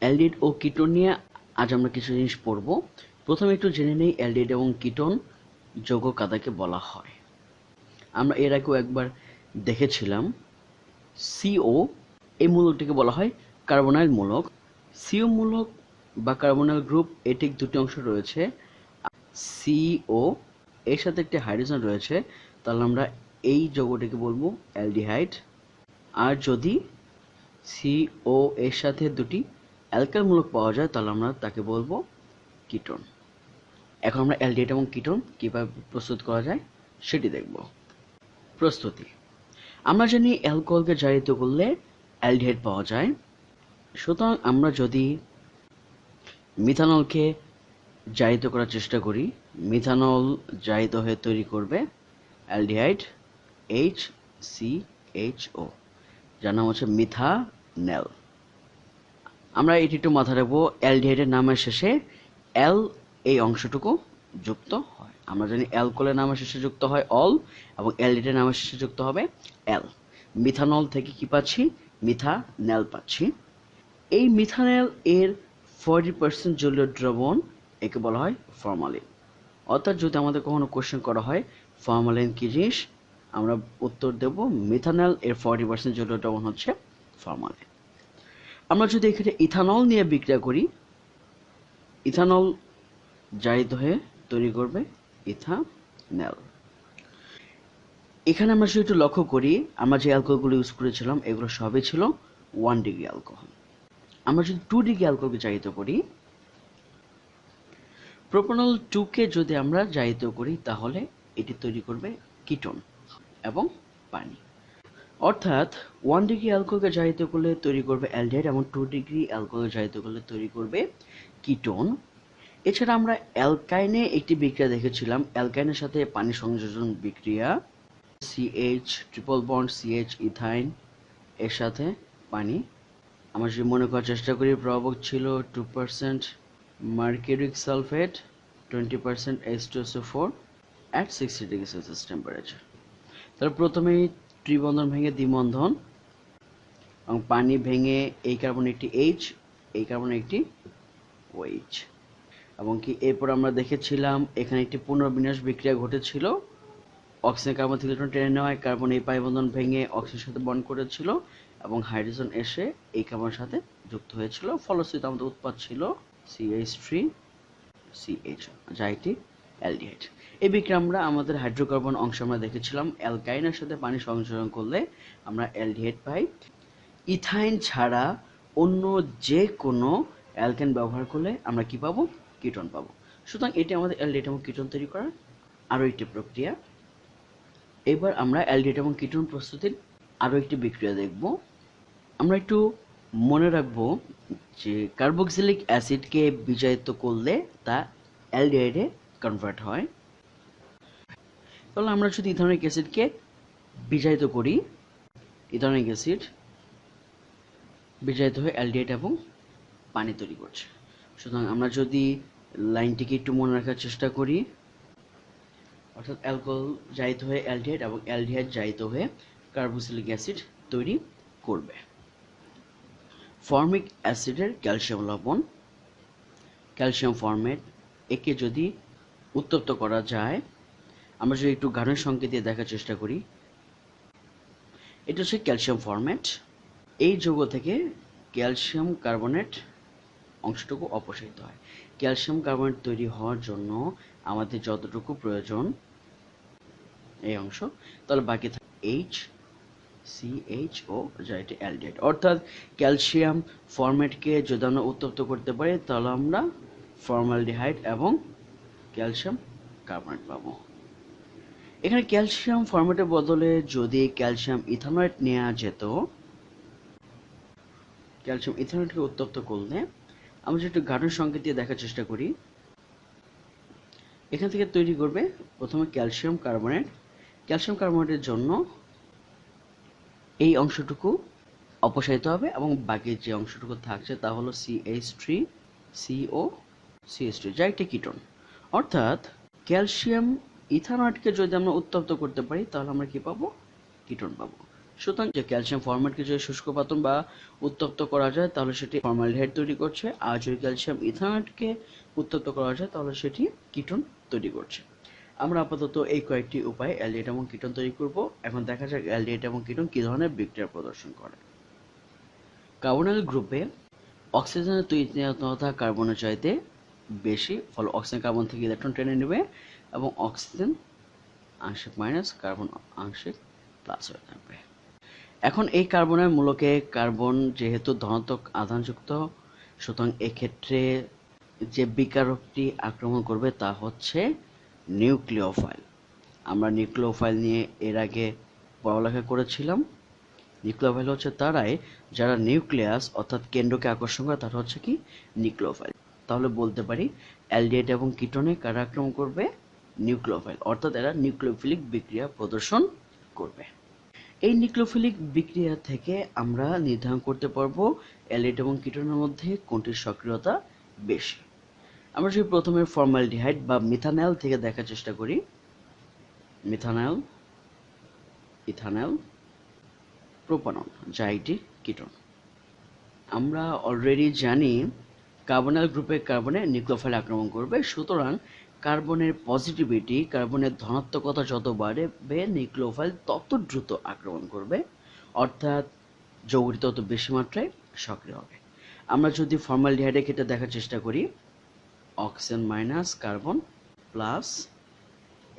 Aldehyde ও ketone নিয়ে আজ আমরা কিছু জিনিস পড়ব। প্রথমে একটু জেনে নেই অ্যালডিহাইড এবং কিটোন যৌগ কাদাকে বলা হয়। আমরা এর আগেও একবার দেখেছিলাম সিও এই মূলকটিকে বলা হয় কার্বনাইল মূলক। সিও মূলক বা কার্বনাইল গ্রুপ এর ঠিক দুটি অংশ রয়েছে। সিও এর সাথে একটি হাইড্রোজেন রয়েছে, তাহলে আমরা এই যৌগটিকে বলবো অ্যালডিহাইড। আর যদি সিও এর সাথে দুটি অ্যালকাইল মূলক পাওয়া যায় তাহলে আমরা তাকে বলবো কিটোন। এখন আমরা অ্যালডিহাইড এবং কিটোন কিভাবে প্রস্তুত করা যায় সেটি দেখব। প্রস্তুতি। আমরা জানি অ্যালকোহলকে জারিত করলে অ্যালডিহাইড পাওয়া যায়। সুতরাং আমরা যদি মিথানলকে জারিত করার চেষ্টা করি, মিথানল জারিত হয়ে তৈরি করবে অ্যালডিহাইড HCHO, যার নাম হচ্ছে মিথানেল। আমরা এটি একটু মাথায় রাখবো, অ্যালডিহাইডের নামের শেষে অ্যাল এই অংশটুকু যুক্ত হয়। আমরা জানি অ্যালকোহলের নামের শেষে যুক্ত হয় অল এবং অ্যালডিহাইডের নামের শেষে যুক্ত হবে অ্যাল। মিথানল থেকে কি পাচ্ছি? মিথানেল পাচ্ছি। এই মিথানেল এর 40% জলীয় দ্রবণ একে বলা হয় ফরমালিন। অর্থাৎ যদি আমাদের কখনো কোশ্চেন করা হয় ফরমালিন কি জিনিস, আমরা উত্তর দেব মিথানেল এর 40% জলীয় দ্রবণ হচ্ছে ফরমালিন। আমরা যদি এখানে ইথানল নিয়ে বিক্রিয়া করি, ইথানল জারিত হয়ে তৈরি করবে ইথানেল। এখানে আমরা যদি একটু লক্ষ্য করি, আমরা যে অ্যালকোহলগুলো ইউজ করেছিলাম এগুলো সবই ছিল 1 ডিগ্রি অ্যালকোহল। আমরা যদি 2 ডিগ্রি অ্যালকোহলকে জারিত করি, প্রোপানল 2 কে যদি আমরা জারিত করি তাহলে এটি তৈরি করবে কিটোন এবং পানি। অর্থাৎ 1 ডিগ্রি অ্যালকোহলকে জারিত করলে তৈরি করবে অ্যালডিহাইড এবং 2 ডিগ্রি অ্যালকোহলকে জারিত করলে তৈরি করবে কিটোন। এছাড়া আমরা অ্যালকাইনে একটি বিক্রিয়া দেখেছিলাম, অ্যালকাইনের সাথে পানি সংযোজন বিক্রিয়া, CH triple bond CH ethyne এর সাথে পানি। আমরা যদি মনে করার চেষ্টা করি, প্রভাবক ছিল 2% mercuric sulphate, 20% H2SO4 at 60 degree Celsius temperature. তাহলে প্রথমেই ত্রিবন্ধন ভেঙে দ্বিবন্ধন এবং পানি ভেঙে এই কার্বন একটি H, এই কার্বন একটি OH। এবং কি এরপর আমরা দেখেছিলাম এখানে একটি পুনর্বিন্যাস বিক্রিয়া ঘটেছিল, অক্সিজেন কার্বন থেকে ইলেকট্রন টেনে নেওয়ায় কার্বন এই পাই বন্ধন ভেঙে অক্সিজেনের সাথে বন্ড করেছিল এবং হাইড্রোজেন এসে এই কার্বনের সাথে যুক্ত হয়েছিল। ফলশ্রুতিতে আমাদের উৎপাদ ছিল CH3CH, যা একটি অ্যালডিহাইড। এই বিক্রিয়া আমরা আমাদের হাইড্রোকার্বন অংশ আমরা দেখেছিলাম, অ্যালকাইনের সাথে পানি সংযোজন করলে আমরা অ্যালডিহাইড পাই। ইথাইন ছাড়া অন্য যে কোনো অ্যালকেন ব্যবহার করলে আমরা কি পাবো? কিটোন পাবো। সুতরাং এটি আমাদের অ্যালডিহাইড এবং কিটোন তৈরি করার আরও একটি প্রক্রিয়া। এবার আমরা অ্যালডিহাইড এবং কিটোন প্রস্তুতির আরও একটি বিক্রিয়া দেখব। আমরা একটু মনে রাখবো যে কার্বক্সিলিক অ্যাসিডকে বিজারিত করলে তা অ্যালডিহাইডে কনভার্ট হয়। তাহলে আমরা যদি ইথানোয়িক অ্যাসিডকে বিজারিত করি, ইথানোয়িক অ্যাসিড বিজারিত হয়ে অ্যালডিহাইড এবং পানি তৈরি করছে। সুতরাং আমরা যদি লাইনটিকে একটু মনে রাখার চেষ্টা করি, অর্থাৎ অ্যালকোহল জারিত হয়ে অ্যালডিহাইড এবং অ্যালডিহাইড জারিত হয়ে কার্বক্সিলিক অ্যাসিড তৈরি করবে। ফর্মিক অ্যাসিডের ক্যালসিয়াম লবণ, ক্যালসিয়াম ফর্মেট, একে যদি উত্তপ্ত করা যায়, আমরা যদি একটু গাঢ় সংকেত দিয়ে দেখার চেষ্টা করি, এটা হচ্ছে ক্যালসিয়াম ফর্মেট। এই যৌগ থেকে ক্যালসিয়াম কার্বনেট অংশটুকু অপসারিত হয়। ক্যালসিয়াম কার্বনেট তৈরি হওয়ার জন্য আমাদের যতটুকু প্রয়োজন এই অংশ, তাহলে বাকি থাকে HCHO, যা এটি অ্যালডিহাইড। অর্থাৎ ক্যালসিয়াম ফর্মেটকে যদি আমরা উত্তপ্ত করতে পারি তাহলে আমরা ফর্মালডিহাইড এবং ক্যালসিয়াম কার্বনেট পাবো। এখানে ক্যালসিয়াম ফর্মেটের বদলে যদি ক্যালসিয়াম ইথানয়েট নেওয়া যেত, ক্যালসিয়াম ইথানয়েটকে উত্তপ্ত করলে আমরা যদি একটু গাঢ় সংকেত দিয়ে দেখার চেষ্টা করি, এখান থেকে তৈরি করবে প্রথমে ক্যালসিয়াম কার্বনেট। ক্যালসিয়াম কার্বনেটের জন্য এই অংশটুকু অপসারিত হবে এবং বাকি যে অংশটুকু থাকছে তা হলো CH3CO CH3, যা একটি কিটোন। অর্থাৎ ক্যালসিয়াম ইথানয়েটকে যদি আমরা উত্তপ্ত করতে পারি তাহলে আমরা কি পাবো? কিটোন পাবো। সুতরাং যে ক্যালসিয়াম ফরম্যাটকে যদি শুষ্ক পাতন বা উত্তপ্ত করা যায় তাহলে সেটি ফর্মালডিহাইড তৈরি করছে, আর যদি ক্যালসিয়াম ইথানয়েডকে উত্তপ্ত করা যায় তাহলে সেটি কিটোন তৈরি করছে। আমরা আপাতত এই কয়েকটি উপায়ে অ্যালডিহাইড এবং কিটোন তৈরি করব। এখন দেখা যাক অ্যালডিহাইড এবং কিটোন কি ধরনের বিক্রিয়া প্রদর্শন করে। কার্বনাইল গ্রুপে অক্সিজেনের তৈরিতা কার্বনের চাইতে বেশি, ফলে অক্সিজেন কার্বন থেকে ইলেকট্রন টেনে নেবে এবং অক্সিজেন আংশিক মাইনাস, কার্বন আংশিক প্লাস হয়ে থাকবে। এখন এই কার্বনের মূলকে কার্বন যেহেতু ধনাত্মক আধানযুক্ত, সুতরাং এক্ষেত্রে যে বিকারকটি আক্রমণ করবে তা হচ্ছে নিউক্লিওফাইল। আমরা নিউক্লিওফাইল নিয়ে এর আগে পড়ালেখা করেছিলাম। নিউক্লিওফাইল হচ্ছে তারাই যারা নিউক্লিয়াস অর্থাৎ কেন্দ্রকে আকর্ষণ করে, তারা হচ্ছে কি নিউক্লিওফাইল। তাহলে বলতে পারি অ্যালডিহাইড এবং কিটোনে কারা আক্রমণ করবে? নিউক্লিওফাইল, অর্থাৎ এরা নিউক্লিওফিলিক বিক্রিয়া প্রদর্শন করবে। এই নিউক্লিওফিলিক বিক্রিয়া থেকে আমরা নির্ধারণ করতে পারবো অ্যালডিহাইড এবং কিটোনের মধ্যে কোনটির সক্রিয়তা বেশি। আমরা যদি প্রথমে ফর্মালডিহাইড বা মিথানল থেকে দেখার চেষ্টা করি, মিথানল, ইথানল, প্রোপানল, যা একটি কিটোন। আমরা অলরেডি জানি কার্বনাইল গ্রুপে কার্বনে নিউক্লিওফাইল আক্রমণ করবে, সুতরাং কার্বনের পজিটিভিটি, কার্বনের ধনাত্মকতা যত বাড়বে নিউক্লিওফাইল তত দ্রুত আক্রমণ করবে, অর্থাৎ যৌগটি তত বেশি মাত্রায় সক্রিয় হবে। আমরা যদি ফর্মালডিহাইডের ক্ষেত্রে দেখার চেষ্টা করি, অক্সিজেন মাইনাস কার্বন প্লাস,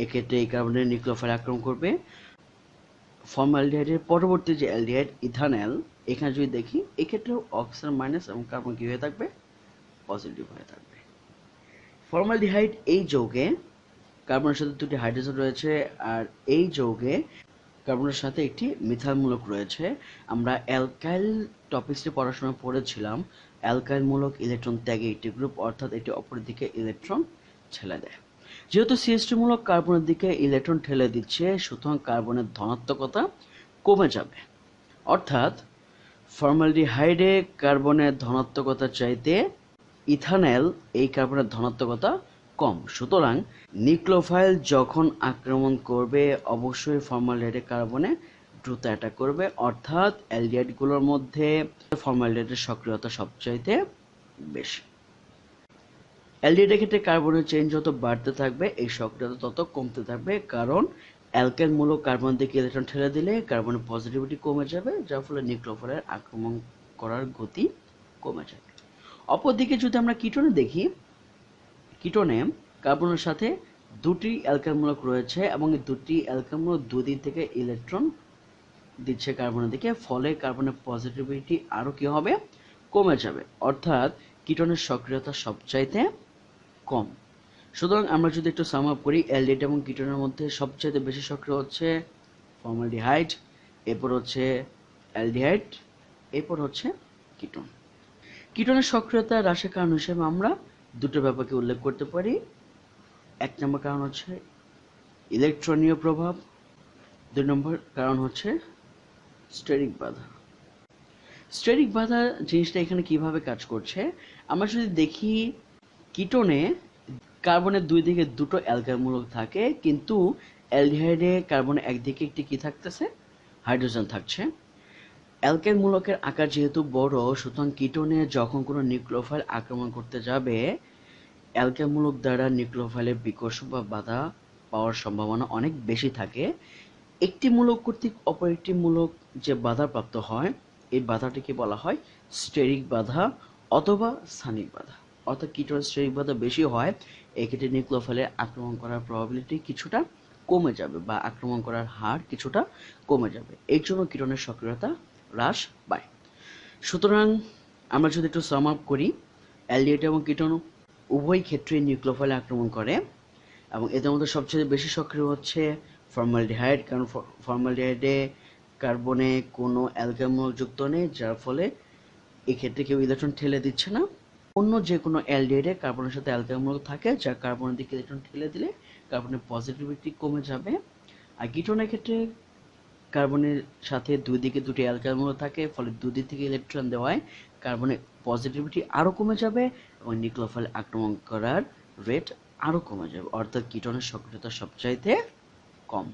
এক্ষেত্রে এই কার্বনের নিউক্লিওফাইল আক্রমণ করবে। ফর্মালডিহাইডের পরবর্তী যে অ্যালডিহাইড ইথানল, এখানে যদি দেখি এক্ষেত্রেও অক্সিজেন মাইনাস এবং কার্বন কি হয়ে থাকবে? পজিটিভ হয়ে থাকবে। ফর্মালডিহাইড এই যৌগে কার্বনের সাথে দুটি হাইড্রোজেন রয়েছে, আর এই যৌগে কার্বনের সাথে একটি মিথাইল মূলক রয়েছে। আমরা অ্যালকাইল টপিকসটি পড়াশোনা পড়েছিলাম। অ্যালকাইল মূলক ইলেকট্রন ত্যাগে একটি গ্রুপ, অর্থাৎ এটি অপরের দিকে ইলেকট্রন ঠেলে দেয়। যেহেতু সিএস2 মূলক কার্বনের দিকে ইলেকট্রন ঠেলে দিচ্ছে, সুতরাং কার্বনের ধনাত্মকতা কমে যাবে, অর্থাৎ ফর্মালডিহাইডে কার্বনের ধনাত্মকতার চাইতে ইথানল এই কার্বনের ধনাত্মকতা কম, সুতরাং নিউক্লিওফাইল যখন আক্রমণ করবে অবশ্যই ফর্মালডিহাইডে কার্বনে দ্রুত অ্যাটাক করবে, অর্থাৎ অ্যালডিহাইডগুলোর মধ্যে ফর্মালডিহাইডের সক্রিয়তা সবচাইতে বেশি। অ্যালডিহাইডের ক্ষেত্রে কার্বনের চেইন যত বাড়তে থাকবে এই সক্রিয়তা তত কমতে থাকবে, কারণ অ্যালকাইল মূলক কার্বন দিকে ইলেকট্রন ঠেলে দিলে কার্বনের পজিটিভিটি কমে যাবে, যার ফলে নিউক্লিওফাইলের আক্রমণ করার গতি কমে যাবে। অপরদিকে যদি আমরা কিটোনে দেখি, কিটোনে কার্বনের সাথে দুটি অ্যালকাইল মূলক রয়েছে এবং এই দুটি অ্যালকাইল মূলক দুদিক থেকে ইলেকট্রন দিচ্ছে কার্বনের দিকে, ফলে কার্বনের পজিটিভিটি আরও কি হবে? কমে যাবে, অর্থাৎ কিটোনের সক্রিয়তা সবচাইতে কম। সুতরাং আমরা যদি একটু সাম আপ করি, অ্যালডিহাইড এবং কিটোনের মধ্যে সবচাইতে বেশি সক্রিয় হচ্ছে ফর্মালডিহাইড, এরপর হচ্ছে অ্যালডিহাইড, এরপর হচ্ছে কিটোন। কিটোনের সক্রিয়তা হ্রাসের কারণ হিসেবে আমরা দুটো ব্যাপারকে উল্লেখ করতে পারি। এক নম্বর কারণ হচ্ছে ইলেকট্রনীয় প্রভাব, দুই নম্বর কারণ হচ্ছে স্টেরিক বাধা। স্টেরিক বাধা জিনিসটা এখানে কিভাবে কাজ করছে, আমরা যদি দেখি কিটোনে কার্বনের দুই দিকে দুটো অ্যালকাইল মূলক থাকে, কিন্তু অ্যালডিহাইডে কার্বনের একদিকে একটি কি থাকতেছে? হাইড্রোজেন থাকছে। অ্যালকাইল মূলকের আকার যেহেতু বড়, সুতরাং কিটোনে যখন কোনো নিউক্লিওফাইল আক্রমণ করতে যাবে, অ্যালকাইল মূলক দ্বারা নিউক্লিওফাইলের বিকর্ষণ বা বাধা পাওয়ার সম্ভাবনা অনেক বেশি থাকে। একটি মূলক কর্তৃক অপর একটি মূলক যে বাধাপ্রাপ্ত হয়, এই বাধাটিকে বলা হয় স্টেরিক বাধা অথবা স্থানিক বাধা। অর্থাৎ কিটোনের স্টেরিক বাধা বেশি হয়, এক্ষেত্রে নিউক্লিওফাইলের আক্রমণ করার প্রবাবিলিটি কিছুটা কমে যাবে বা আক্রমণ করার হার কিছুটা কমে যাবে, এর জন্য কিটোনের সক্রিয়তা হ্রাস পায়। সুতরাং আমরা যদি একটু সাম আপ করি, অ্যালডিহাইড এবং কিটোন উভয় ক্ষেত্রে নিউক্লিওফাইল আক্রমণ করে এবং এদের মধ্যে সবচেয়ে বেশি সক্রিয় হচ্ছে ফর্মালডিহাইড, কারণ ফর্মালডিহাইডে কার্বনে কোনো অ্যালকাইল মূলক যুক্ত নেই, যার ফলে এক্ষেত্রে কেউ ইলেকট্রন ঠেলে দিচ্ছে না। অন্য যে কোনো অ্যালডিহাইডে কার্বনের সাথে অ্যালকাইল মূলক থাকে, যা কার্বনের দিকে ইলেকট্রন ঠেলে দিলে কার্বনের পজিটিভিটি কমে যাবে। আর কিটোনের ক্ষেত্রে কার্বনের সাথে দুই দিকে দুটি অ্যালকাইল মূলক থাকে, ফলে দুদিক থেকে ইলেকট্রন দেওয়ায় কার্বনের পজিটিভিটি আরও কমে যাবে এবং নিউক্লিওফাইল আক্রমণ করার রেট আরও কমে যাবে, অর্থাৎ কিটোনের সক্রিয়তা সবচাইতে কম।